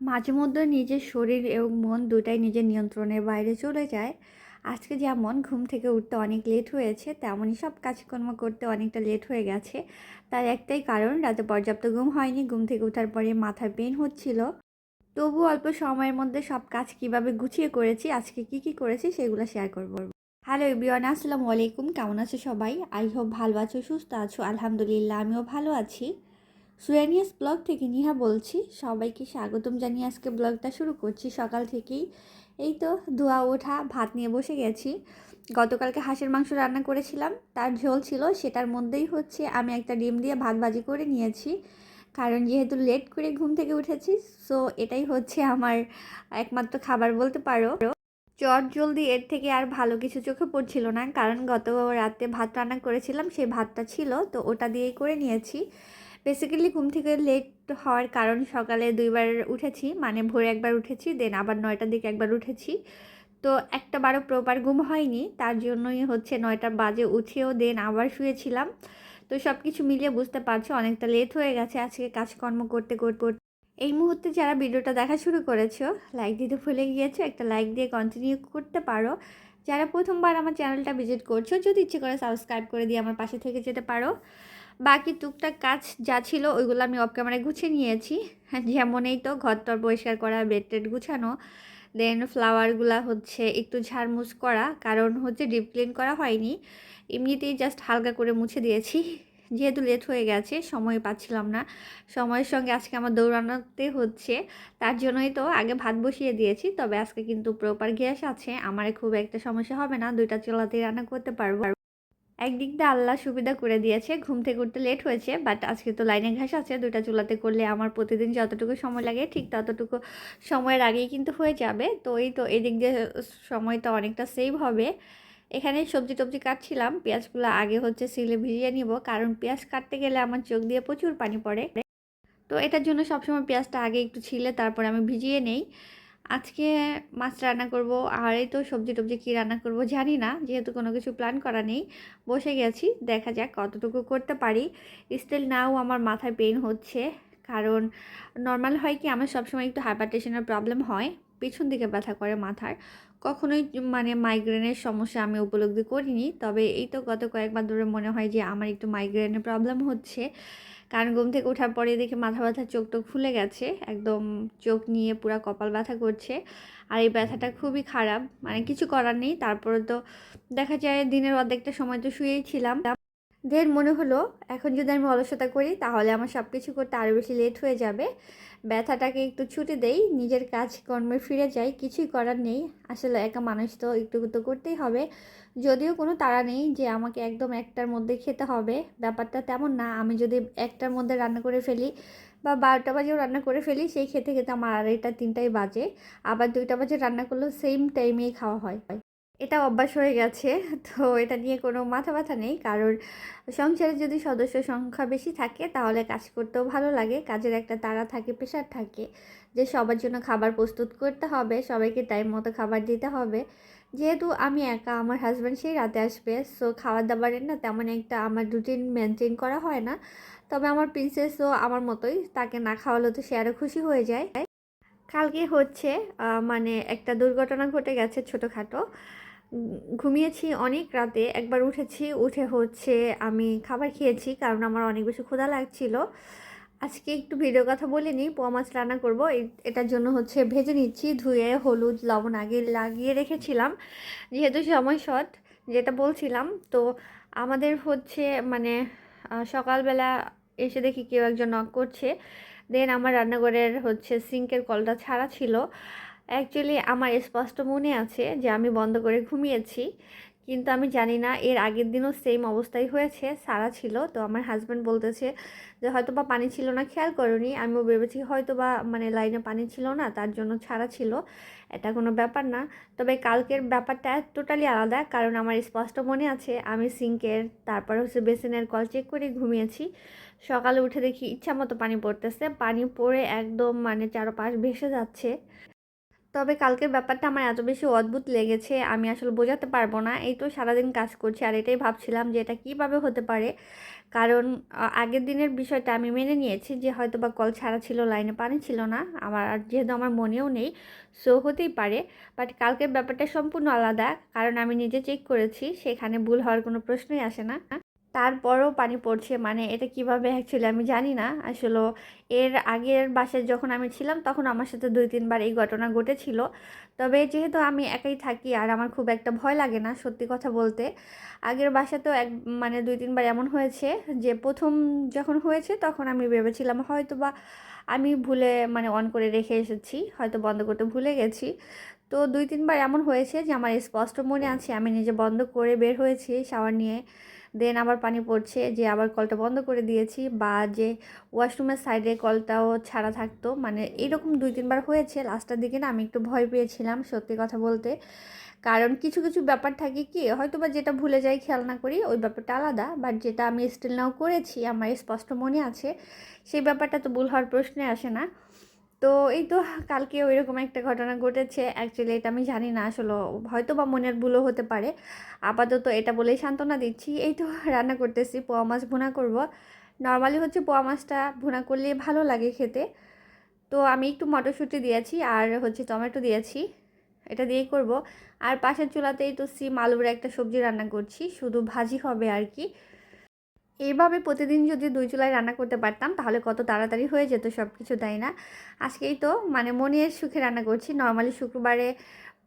মাঝে মধ্যে নিজের শরীর এবং মন দুটাই নিজের নিয়ন্ত্রণের বাইরে চলে যায়। আজকে যেমন ঘুম থেকে উঠতে অনেক লেট হয়েছে, তেমনই সব কাজকর্ম করতে অনেকটা লেট হয়ে গেছে। তার একটাই কারণ, রাতে পর্যাপ্ত ঘুম হয়নি। ঘুম থেকে ওঠার পরে মাথায় পেন হচ্ছিল। তবু অল্প সময়ের মধ্যে সব কাজ কিভাবে গুছিয়ে করেছি, আজকে কি করেছি সেগুলো শেয়ার করব। হ্যালো এভরিওয়ান, আসসালামু আলাইকুম। কেমন আছো সবাই? আই হোপ ভালো আছো, সুস্থ আছো। আলহামদুলিল্লাহ, আমিও ভালো আছি। সুরানিয়াস ব্লগ থেকে নিহা বলছি। সবাইকে স্বাগতম জানিয়ে আজকে ব্লগটা শুরু করছি সকাল থেকেই। এই তো ধোয়া ওঠা, ভাত নিয়ে বসে গেছি। গতকালকে হাঁসের মাংস রান্না করেছিলাম, তার ঝোল ছিল, সেটার মধ্যেই আমি একটা ডিম দিয়ে ভাত ভাজি করে নিয়েছি। কারণ যেহেতু লেট করে ঘুম থেকে উঠেছি, সো এটাই আমার একমাত্র খাবার বলতে পারো। চট জলদি এর থেকে আর ভালো কিছু চোখে পড়ছিল না, কারণ গত রাতে ভাত রান্না করেছিলাম, সেই ভাতটা ছিল, তো ওটা দিয়েই করে নিয়েছি। বেসিক্যালি ঘুম থেকে লেট হওয়ার কারণ, সকালে দুইবার উঠেছি, মানে ভোরে একবার উঠেছি, দেন আবার 9টার দিকে একবার উঠেছি। তো একটা বারো প্রপার ঘুম হয়নি, তার জন্যই 9টা বাজে উঠেও দেন আবার শুয়েছিলাম। তো সব কিছু মিলিয়ে বুঝতে পারছো অনেকটা লেট হয়ে গেছে আজকে কাজকর্ম করতে করতে। এই মুহূর্তে যারা ভিডিওটা দেখা শুরু করেছো, লাইক দিতে ভুলে গিয়েছো, একটা লাইক দিয়ে কন্টিনিউ করতে পারো। যারা প্রথমবার আমার চ্যানেলটা ভিজিট করছো, যদি ইচ্ছে করে সাবস্ক্রাইব করে দিয়ে আমার পাশে থেকে যেতে পারো। বাকি টুকটাক কাজ যা ছিল ওইগুলো আমি অফ ক্যামেরায় গুছিয়ে নিয়েছি। যেমন এই তো ঘরটর পরিষ্কার করা, বেড টেড গুছানো, দেন ফ্লাওয়ারগুলা একটু ঝাড়মুছ করা, কারণ ডিপ ক্লিন করা হয়নি, এমনিতেই জাস্ট হালকা করে মুছে দিয়েছি। যেহেতু লেট হয়ে গেছে, সময় পাচ্ছিলাম না, সময়ের সঙ্গে আজকে আমার দৌড়ানোতে হচ্ছে, তার জন্যই তো আগে ভাত বসিয়ে দিয়েছি। তবে আজকে কিন্তু প্রপার গ্যাস আছে, আমার খুব একটা সমস্যা হবে না, 2টা চুলাতেই রান্না করতে পারবো। একদিক দিয়ে আল্লাহ সুবিধা করে দিয়েছে, ঘুম থেকে উঠতে লেট হয়েছে, বাট আজকে তো লাইনে ঘাস আছে, 2টা চুলাতে করলে আমার প্রতিদিন যতটুকু সময় লাগে ঠিক ততটুকু সময়ের আগেই কিন্তু হয়ে যাবে। তো এই তো এদিক দিয়ে সময়টা অনেকটা সেভ হবে। এখানে সবজি টবজি কাটছিলাম, পেঁয়াজগুলো আগে সিলে ভিজিয়ে নিব, কারণ পেঁয়াজ কাটতে গেলে আমার চোখ দিয়ে প্রচুর পানি পড়ে। তো এটার জন্য সবসময় পেঁয়াজটা আগে একটু ছিলে তারপরে আমি ভিজিয়ে নেই। আজকে মাছ রান্না করব, আর এই তো সবজি টবজি কী রান্না করব জানি না, যেহেতু কোনো কিছু প্ল্যান করা নেই, বসে গেছি, দেখা যাক কতটুকু করতে পারি। স্টিল নাও আমার মাথায় পেইন হচ্ছে, কারণ নর্মাল হয় কি, আমার সবসময় একটু হাইপারটেনশনের প্রবলেম হয়, পিছন দিকে ব্যথা করে মাথার। কখনোই মানে মাইগ্রেনের সমস্যা আমি উপলব্ধি করিনি, তবে এই তো গত কয়েকবার ধরে মনে হয় যে আমার একটু মাইগ্রেনের প্রবলেম হচ্ছে। কারণ ঘুম থেকে ওঠার পরে দেখি মাথা ব্যথা, চোখ টোক ফুলে গেছে একদম, চোখ নিয়ে পুরো কপাল ব্যথা করছে। আর এই ব্যথাটা খুবই খারাপ, মানে কিছু করার নেই। তারপরে তো দেখা যায় দিনের অর্ধেকটা সময় তো শুয়েই ছিলাম। দেন মনে হলো এখন যদি আমি অলসতা করি তাহলে আমার সব কিছু করতে আরও বেশি লেট হয়ে যাবে। ব্যথাটাকে একটু ছুটি দেই, নিজের কাজকর্মে ফিরে যাই, কিছুই করার নেই। আসলে একা মানুষ তো একটু তো করতেই হবে। যদিও কোনো তাড়া নেই যে আমাকে একদম 1টার মধ্যে খেতে হবে, ব্যাপারটা তেমন না। আমি যদি 1টার মধ্যে রান্না করে ফেলি বা 12টা বাজেও রান্না করে ফেলি, সেই খেতে খেতে আমার 2:30 3টাই বাজে। আবার 2টা বাজে রান্না করলেও সেম টাইমেই খাওয়া হয়। এটা অভ্যাস হয়ে গেছে। তো এটা নিয়ে কোনো মাথা ব্যথা নেই, কারণ সংসারে যদি সদস্য সংখ্যা বেশি থাকে তাহলে কাজ করতেও ভালো লাগে, কাজের একটা তাড়া থাকে, প্রেশার থাকে, যে সবার জন্য খাবার প্রস্তুত করতে হবে, সবাইকে টাইম মতো খাবার দিতে হবে। যেহেতু আমি একা, আমার হাজব্যান্ড সেই রাতে আসবে, সো খাবার দাবারের না তেমন একটা আমার রুটিন মেনটেন করা হয় না। তবে আমার প্রিন্সেসও আমার মতোই, তাকে না খাওয়ালে তো সে আরও খুশি হয়ে যায়। কালকে মানে একটা দুর্ঘটনা ঘটে গেছে ছোটোখাটো। ঘুমিয়েছি অনেক রাতে, একবার উঠেছি, উঠে আমি খাবার খেয়েছি, কারণ আমার অনেক বেশি ক্ষুধা লাগছিল। আজকে একটু ভিডিওর কথা বলে নিই, পোয়া মাছ রান্না করবো, এটার জন্য ভেজে নিচ্ছি, ধুয়ে হলুদ লবণ আগে লাগিয়ে রেখেছিলাম, যেহেতু সময় শর্ট, যেটা বলছিলাম। তো আমাদের মানে সকালবেলা এসে দেখি কেউ একজন নক করছে। দেন আমার রান্নাঘরের সিঙ্কের কলটা ছাড়া ছিল। অ্যাকচুয়ালি আমার স্পষ্ট মনে আছে যে আমি বন্ধ করে ঘুমিয়েছি, কিন্তু আমি জানি না এর আগের দিনও সেম অবস্থাই হয়েছে, সারা ছিল। তো আমার হাজব্যান্ড বলতেছে যে হয়তো বা পানি ছিল না, খেয়াল করনি। আমিও ভেবেছি হয়তো বা মানে লাইনে পানি ছিল না, তার জন্য ছাড়া ছিল, এটা কোনো ব্যাপার না। তবে কালকের ব্যাপারটা টোটালি আলাদা, কারণ আমার স্পষ্ট মনে আছে আমি সিঙ্কের তারপর বেসিনের কল চেক করে ঘুমিয়েছি। সকালে উঠে দেখি ইচ্ছা মতো পানি পড়তেছে, পানি পড়ে একদম মানে চারপাশ ভেসে যাচ্ছে। তবে কালকের ব্যাপারটা আমার এত বেশি অদ্ভুত লেগেছে, আমি আসলে বোঝাতে পারবো না। এই তো সারাদিন কাজ করছি আর এটাই ভাবছিলাম যে এটা কীভাবে হতে পারে। কারণ আগের দিনের বিষয়টা আমি মেনে নিয়েছি যে হয়তো বা কল ছাড়া ছিল, লাইনে পানি ছিল না, আমার আর যেহেতু আমার মনেও নেই, সো হতেই পারে। বাট কালকের ব্যাপারটা সম্পূর্ণ আলাদা, কারণ আমি নিজে চেক করেছি, সেখানে ভুল হওয়ার কোনো প্রশ্নই আসে না। তারপরেও পানি পড়ছে, মানে এটা কিভাবে অ্যাকচুয়ালি আমি জানি না। আসলে এর আগের বাসায় যখন আমি ছিলাম তখন আমার সাথে 2-3 বার এই ঘটনা ঘটেছিল। তবে যেহেতু আমি একাই থাকি আর আমার খুব একটা ভয় লাগে না সত্যি কথা বলতে। আগের বাসাতেও মানে 2-3 বার এমন হয়েছে যে প্রথম যখন হয়েছে তখন আমি ভেবেছিলাম হয়তো বা আমি ভুলে মানে অন করে রেখে এসেছি, হয়তো বন্ধ করতে ভুলে গেছি। তো 2-3 বার এমন হয়েছে যে আমার স্পষ্ট মনে আছে আমি নিজে বন্ধ করে বের হয়েছি শাওয়ার নিয়ে, দেন আবার পানি পড়ছে যে আবার কলটা বন্ধ করে দিয়েছি, বা যে ওয়াশরুমের সাইডে কলটাও ছাড়া থাকতো, মানে এরকম 2-3 বার হয়েছে। লাস্টের দিকে না আমি একটু ভয় পেয়েছিলাম সত্যি কথা বলতে, কারণ কিছু কিছু ব্যাপার থাকে কি হয়তো বা যেটা ভুলে যাই খেয়াল না করি ওই ব্যাপারটা আলাদা, বাট যেটা আমি স্টিল নাও করেছি আমার স্পষ্ট মনে আছে সেই ব্যাপারটা তো ভুল হওয়ার প্রশ্নে আসে না। তো এই তো কালকে ওইরকম একটা ঘটনা ঘটেছে, অ্যাকচুয়ালি এটা আমি জানি না আসলে, হয়তো বা মনের ভুলও হতে পারে। আপাতত এটা বলেই সান্ত্বনা দিচ্ছি। এই তো রান্না করতেছি, পোয়া মাছ ভুনা করব। নর্মালি হচ্ছে পোয়া মাছটা ভুনা করলে ভালো লাগে খেতে। তো আমি একটু মটরশুঁটি দিয়েছি আর হচ্ছে টমেটো দিয়েছি, এটা দিয়েই করব। আর পাশের চুলাতেই তো সিম আলুর একটা সবজি রান্না করছি, শুধু ভাজি হবে আর কি। এইভাবে প্রতিদিন যদি 2 চুলায় রান্না করতে পারতাম তাহলে কত তাড়াতাড়ি হয়ে যেত সব কিছু, তাই না? আজকেই তো মানে মনের সুখে রান্না করছি। নর্মালি শুক্রবারে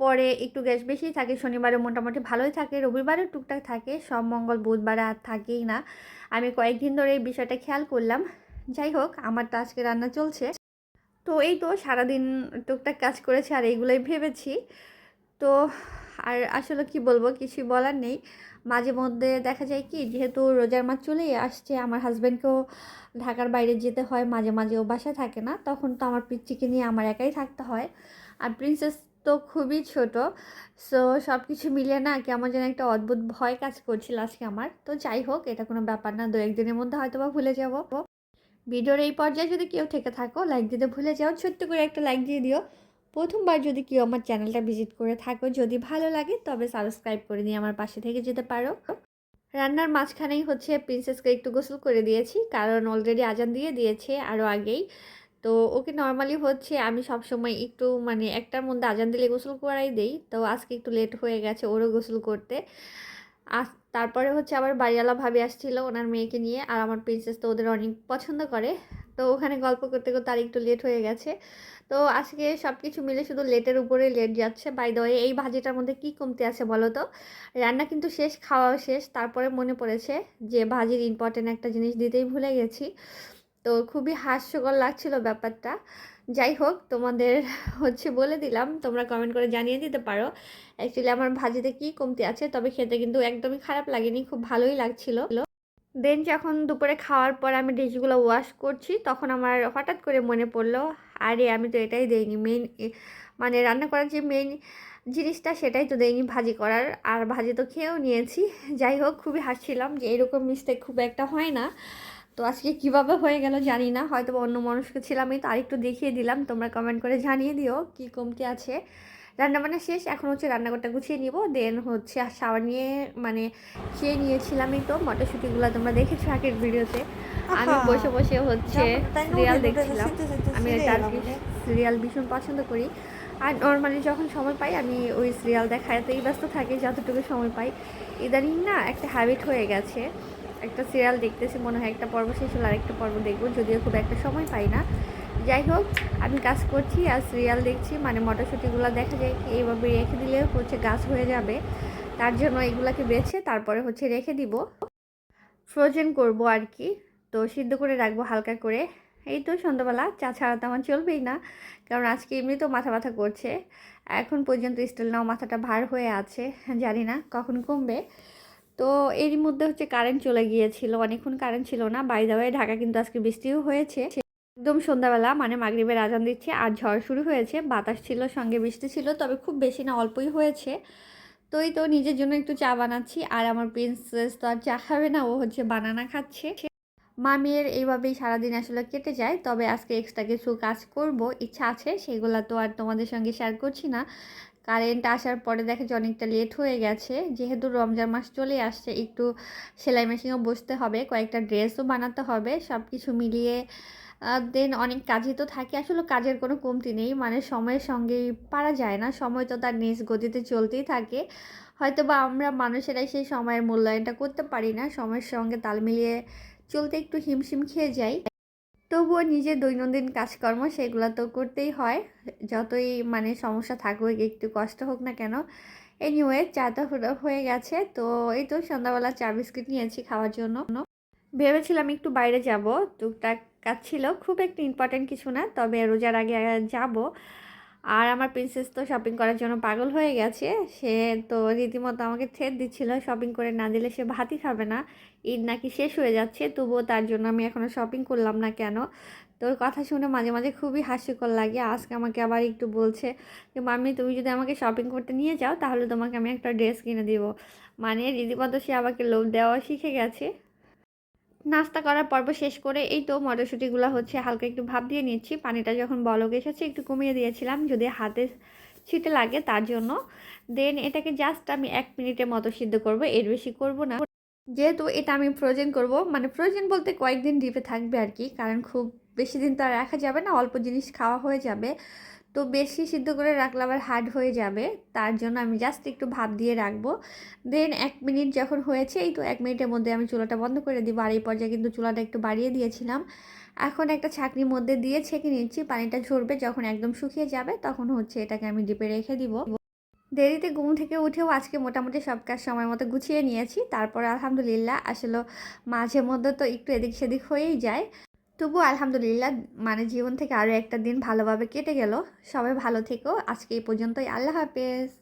পরে একটু গ্যাস বেশিই থাকে, শনিবারে মোটামুটি ভালোই থাকে, রবিবারেও টুকটাক থাকে, সব মঙ্গল বুধবারে আর থাকেই না। আমি কয়েকদিন ধরে এই বিষয়টা খেয়াল করলাম। যাই হোক, আমার তো আজকে রান্না চলছে। তো এই তো সারাদিন টুকটাক কাজ করেছি আর এইগুলোই ভেবেছি। তো আর আসলে কি বলবো, কিছুই বলার নেই। মাঝে মধ্যে দেখা যায় কি যেহেতু রোজার মাস চলেই আসছে, আমার হাজব্যান্ডকেও ঢাকার বাইরে যেতে হয়, মাঝে মাঝে ও বাসায় থাকে না, তখন তো আমার পিচ্চিকে নিয়ে আমার একাই থাকতে হয়। আর প্রিন্সেস তো খুবই ছোট, সো সব কিছু মিলিয়ে না কেমন যেন একটা অদ্ভুত ভয় কাজ করছিল আজকে আমার। তো যাই হোক, এটা কোনো ব্যাপার না, 2-1 দিনের মধ্যে হয়তো বা ভুলে যাব। ভিডিওর এই পর্যায়ে যদি কেউ থেকে থাকো লাইক দিতে ভুলে যাও, ছোট্ট করে একটা লাইক দিয়ে দিও। প্রথমবার যদি কেউ আমার চ্যানেলটা ভিজিট করে থাকো, যদি ভালো লাগে তবে সাবস্ক্রাইব করে নিয়ে আমার পাশে থেকে যেতে পারো। রান্নার মাঝখানেই হচ্ছে প্রিন্সেসকে একটু গোসল করে দিয়েছি, কারণ অলরেডি আজান দিয়ে দিয়েছে আরও আগেই। তো ওকে নর্মালি হচ্ছে আমি সবসময় একটু মানে 1টার মধ্যে আজান দিলে গোসল করাই দেই, তো আজকে একটু লেট হয়ে গেছে ওরও গোসল করতে। তারপরে হচ্ছে আবার বাড়িওয়ালা ভাবি আসছিল ওনার মেয়েকে নিয়ে, আর আমার প্রিন্সেস তো ওদের অনেক পছন্দ করে। তো ওখানে গল্প করতে করতে আর একটু লেট হয়ে গেছে। তো আজকে সব কিছু মিলে শুধু লেটের উপরে লেট যাচ্ছে। বাই দ্য ওয়ে, এই ভাজিটার মধ্যে কী কমতি আছে বলো তো? রান্না কিন্তু শেষ, খাওয়াও শেষ, তারপরে মনে পড়েছে যে ভাজির ইম্পর্টেন্ট একটা জিনিস দিতেই ভুলে গেছি। তো খুবই হাস্যকর লাগছিল ব্যাপারটা। যাই হোক, তোমাদের হচ্ছে বলে দিলাম, তোমরা কমেন্ট করে জানিয়ে দিতে পারো অ্যাকচুয়ালি আমার ভাজিতে কী কমতি আছে। তবে খেতে কিন্তু একদমই খারাপ লাগেনি, খুব ভালোই লাগছিল। দেন যখন দুপুরে খাওয়ার পর আমি ডিশগুলো ওয়াশ করছি তখন আমার হঠাৎ করে মনে পড়লো, আরে আমি তো এটাই দেইনি, মেন মানে রান্না করার যে মেন জিনিসটা সেটাই তো দেইনি ভাজি করার, আর ভাজি তো খেয়েও নিয়েছি। যাই হোক, খুবই হাসছিলাম যে এরকম মিস্টেক খুব একটা হয় না। তো আজকে কিভাবে হয়ে গেল জানি না, হয়তো বা অন্য মানুষকে ছিলাম, আমি তো আরেকটু দেখিয়ে দিলাম। তোমরা কমেন্ট করে জানিয়ে দিও কী কমতি আছে। রান্নাবান্না শেষ, এখন হচ্ছে রান্নাঘরটা গুছিয়ে নিব, দেন হচ্ছে শাওয়ার নিয়ে মানে খেয়ে নিয়েছিলাম। এই তো মটরশুঁটিগুলো তোমরা দেখেছো আগের ভিডিওতে, আমি বসে বসে হচ্ছে সিরিয়াল দেখছিলাম। আমি টার্কিশ সিরিয়াল ভীষণ পছন্দ করি, আর নর্মালি যখন সময় পাই আমি ওই সিরিয়াল দেখাতেই ব্যস্ত থাকি যতটুকু সময় পাই। ইদানিং না একটা হ্যাবিট হয়ে গেছে, একটা সিরিয়াল দেখতেছি মনে হয় একটা পর্ব শেষ হলে আরেকটা পর্ব দেখবো, যদিও খুব একটা সময় পাই না। যাই হোক, আমি কাজ করছি আর সিরিয়াল দেখছি, মানে মটরশুঁটিগুলো দেখা যায় কি এইভাবে রেখে দিলে হচ্ছে গাছ হয়ে যাবে, তার জন্য এগুলাকে বেছে তারপরে হচ্ছে রেখে দিব, ফ্রোজেন করব আর কি। তো সিদ্ধ করে রাখবো হালকা করে। এই তো সন্ধ্যাবেলা চা ছাড়া তো আমার চলবেই না, কারণ আজকে এমনি তো মাথা ব্যথা করছে, এখন পর্যন্ত স্টিল নাও মাথাটা ভার হয়ে আছে, জানি না কখন কমবে। তো এরই মধ্যে হচ্ছে কারেন্ট চলে গিয়েছিল, অনেকক্ষণ কারেন্ট ছিল না। বাই দ্য ওয়ে, ঢাকা কিন্তু আজকে বৃষ্টিও হয়েছে একদম সন্ধ্যাবেলা, মানে মাগরিবের আজান দিচ্ছে আর ঝড় শুরু হয়েছে, বাতাস ছিল সঙ্গে বৃষ্টি ছিল, তবে খুব বেশি না, অল্পই হয়েছে। তো এই তো নিজের জন্য একটু চা বানাচ্ছি, আর আমার প্রিন্সেস তো আর চা খাবে না, ও হচ্ছে বানানা খাচ্ছে। মামির এইভাবেই সারাদিন আসলে কেটে যায়। তবে আজকে এক্সট্রা কিছু কাজ করব, ইচ্ছা আছে। সেগুলা তো আর তোমাদের সঙ্গে শেয়ার করছি না। কারেন্ট আসার পরে দেখা যায় অনেকটা লেট হয়ে গেছে। যেহেতু রমজান মাস চলে আসছে, একটু সেলাই মেশিনেও বসতে হবে, কয়েকটা ড্রেসও বানাতে হবে। সব কিছু মিলিয়ে দেন অনেক কাজই তো থাকে। আসলে কাজের কোনো কমতি নেই। মানে সময়ের সঙ্গেই পারা যায় না। সময় তো তার নিজ গতিতে চলতেই থাকে। হয়তোবা আমরা মানুষেরাই সেই সময়ের মূল্যায়নটা করতে পারি না। সময়ের সঙ্গে তাল মিলিয়ে চলতে একটু হিমশিম খেয়ে যাই। তবুও নিজের দৈনন্দিন কাজকর্ম সেগুলো তো করতেই হয়। যতই মানে সমস্যা থাকুক, একটু কষ্ট হোক না কেন। এনিওয়ে চাটা হয়ে গেছে। তো এই তো সন্ধ্যাবেলা চা বিস্কিট নিয়েছি খাওয়ার জন্য। ভেবেছিলাম একটু বাইরে যাব, টুকটাক কাজ ছিল, খুব একটা ইম্পর্টেন্ট কিছু না, তবে রোজার আগে যাব। আর আমার প্রিন্সেস তো শপিং করার জন্য পাগল হয়ে গেছে। সে তো রীতিমতো আমাকে থ্রেট দিচ্ছিল, শপিং করে না দিলে সে ভাতই খাবে না, ঈদ নাকি শেষ হয়ে যাচ্ছে। তবুও তার জন্য আমি এখনও শপিং করলাম না কেন। তোর কথা শুনে মাঝে মাঝে খুবই হাস্যকর লাগে। আজকে আমাকে আবার একটু বলছে যে মাম্মি তুমি যদি আমাকে শপিং করতে নিয়ে যাও তাহলে তোমাকে আমি একটা ড্রেস কিনে দিব। মানে রীতিমতো সে আমাকে লোভ দেওয়া শিখে গেছে। নাস্তা করার পর্ব শেষ করে এই তো মটরশুঁটিগুলো হচ্ছে হালকা একটু ভাপ দিয়ে নিচ্ছি। পানিটা যখন বলক এসেছে একটু কমিয়ে দিয়েছিলাম যদি হাতে ছিটে লাগে তার জন্য। দেন এটাকে জাস্ট আমি 1 মিনিটের মতো সিদ্ধ করব, এর বেশি করব না। যেহেতু এটা আমি ফ্রোজেন করব, মানে ফ্রোজেন বলতে কয়েকদিন ডিপে থাকবে আর কি, কারণ খুব বেশি দিন তো আর রাখা যাবে না, অল্প জিনিস খাওয়া হয়ে যাবে। তো বেশি সিদ্ধ করে রাখলে আবার হার্ড হয়ে যাবে। তার জন্য আমি জাস্ট একটু ভাপ দিয়ে রাখবো। দেন 1 মিনিট যখন হয়েছে, এই তো 1 মিনিটের মধ্যে আমি চুলাটা বন্ধ করে দিব। আর এই পর্যায়ে কিন্তু চুলাটা একটু বাড়িয়ে দিয়েছিলাম। এখন একটা ছাঁকনির মধ্যে দিয়ে ছেঁকে নিচ্ছি, পানিটা ঝরবে যখন একদম শুকিয়ে যাবে তখন হচ্ছে এটাকে আমি ডিপে রেখে দিব। দেরিতে ঘুম থেকে উঠেও আজকে মোটামুটি সব কাজ সময় মতো গুছিয়ে নিয়েছি। তারপরে আলহামদুলিল্লাহ, আসলে মাঝে মধ্যে তো একটু এদিক সেদিক হয়েই যায়। তবু আলহামদুলিল্লাহ, মানে জীবন থেকে আরও একটা দিন ভালোভাবে কেটে গেল। সবাই ভালো থেকো। আজকে এই পর্যন্তই। আল্লাহ হাফেজ।